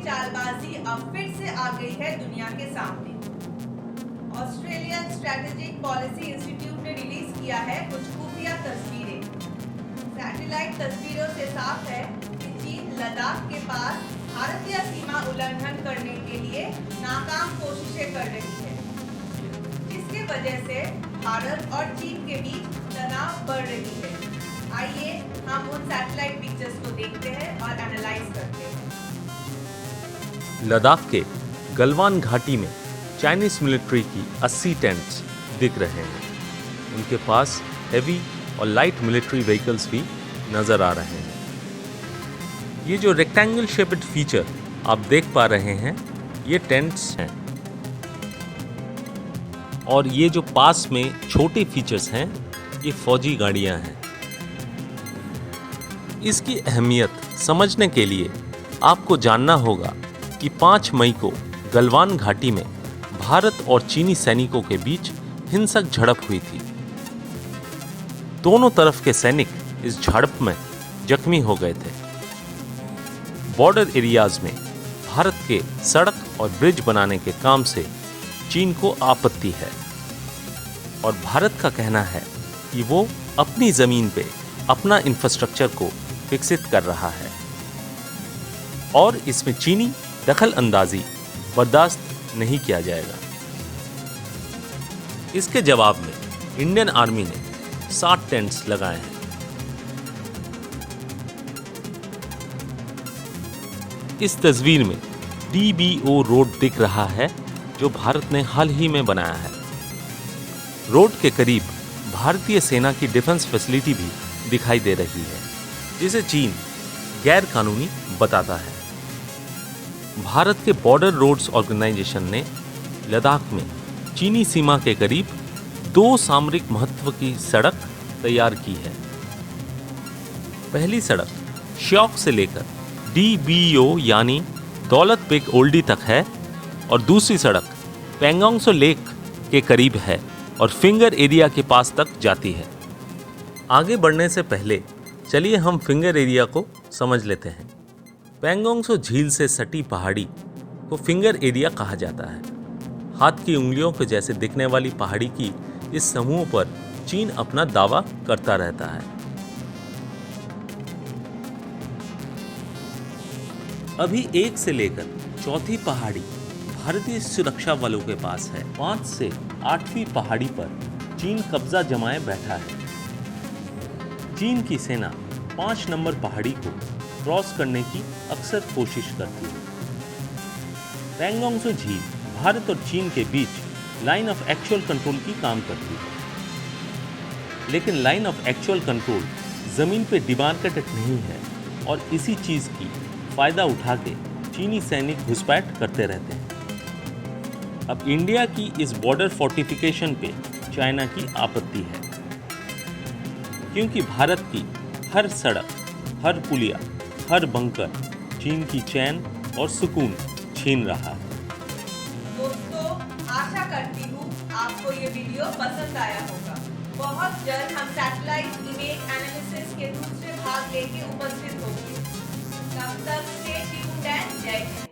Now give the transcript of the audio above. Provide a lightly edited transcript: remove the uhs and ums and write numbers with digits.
चालबाजी अब फिर से आ गई है दुनिया के सामने। ऑस्ट्रेलियन स्ट्रेटेजिक पॉलिसी इंस्टीट्यूट ने रिलीज किया है कुछ खुफिया तस्वीरें। सैटेलाइट तस्वीरों से साफ है कि चीन लद्दाख के पास भारतीय सीमा उल्लंघन करने के लिए नाकाम कोशिशें कर रही है, जिसकी वजह से भारत और चीन के बीच तनाव बढ़ रही है। आइए हम उन सैटेलाइट पिक्चर्स को देखते हैं और एनालाइज करते हैं। लद्दाख के गलवान घाटी में चाइनीज मिलिट्री की 80 टेंट्स दिख रहे हैं। उनके पास हेवी और लाइट मिलिट्री व्हीकल्स भी नजर आ रहे हैं। ये जो रेक्टेंगल शेप्ड फीचर आप देख पा रहे हैं, ये टेंट्स हैं, और ये जो पास में छोटे फीचर्स हैं, ये फौजी गाड़ियां हैं। इसकी अहमियत समझने के लिए आपको जानना होगा कि 5 मई को गलवान घाटी में भारत और चीनी सैनिकों के बीच हिंसक झड़प हुई थी। दोनों तरफ के सैनिक इस झड़प में जख्मी हो गए थे। बॉर्डर एरियाज में भारत के सड़क और ब्रिज बनाने के काम से चीन को आपत्ति है, और भारत का कहना है कि वो अपनी जमीन पे अपना इंफ्रास्ट्रक्चर को विकसित कर रहा है, और इसमें चीनी दखल अंदाजी बर्दाश्त नहीं किया जाएगा। इसके जवाब में इंडियन आर्मी ने 60 टेंट्स लगाए हैं। इस तस्वीर में DBO रोड दिख रहा है, जो भारत ने हाल ही में बनाया है। रोड के करीब भारतीय सेना की डिफेंस फैसिलिटी भी दिखाई दे रही है, जिसे चीन गैर कानूनी बताता है। भारत के बॉर्डर रोड्स ऑर्गेनाइजेशन ने लद्दाख में चीनी सीमा के करीब 2 सामरिक महत्व की सड़क तैयार की है। पहली सड़क श्योक से लेकर DBO यानी दौलत बेग ओल्डी तक है, और दूसरी सड़क पेंगोंग त्सो लेक के करीब है और फिंगर एरिया के पास तक जाती है। आगे बढ़ने से पहले चलिए हम फिंगर एरिया को समझ लेते हैं। पेंगोंग त्सो झील से सटी पहाड़ी को फिंगर एरिया कहा जाता है। हाथ की उंगलियों के जैसे दिखने वाली पहाड़ी की इस समूह पर चीन अपना दावा करता रहता है। अभी 1 से लेकर 4थी पहाड़ी भारतीय सुरक्षा बलों के पास है। 5 से 8वीं पहाड़ी पर चीन कब्जा जमाए बैठा है। चीन की सेना 5 नंबर पहाड़ी को क्रॉस करने की अक्सर कोशिश करती है। पेंगोंग त्सो झील भारत और चीन के बीच लाइन ऑफ एक्चुअल कंट्रोल की काम करती है, लेकिन लाइन ऑफ एक्चुअल कंट्रोल जमीन पे डिमार्केटेड नहीं है, और इसी चीज की फायदा उठा के चीनी सैनिक घुसपैठ करते रहते हैं। अब इंडिया की इस बॉर्डर फोर्टिफिकेशन पे चाइना की आपत्ति है, क्योंकि भारत की हर सड़क, हर पुलिया, हर बंकर चीन की चैन और सुकून छीन रहा है। दोस्तों, आशा करती हूँ आपको ये वीडियो पसंद आया होगा। बहुत जल्द हम सैटेलाइट इमेज एनालिसिस के दूसरे भाग लेके उपस्थित होंगे। तब तक स्टे ट्यून्ड एंड जय हिंद।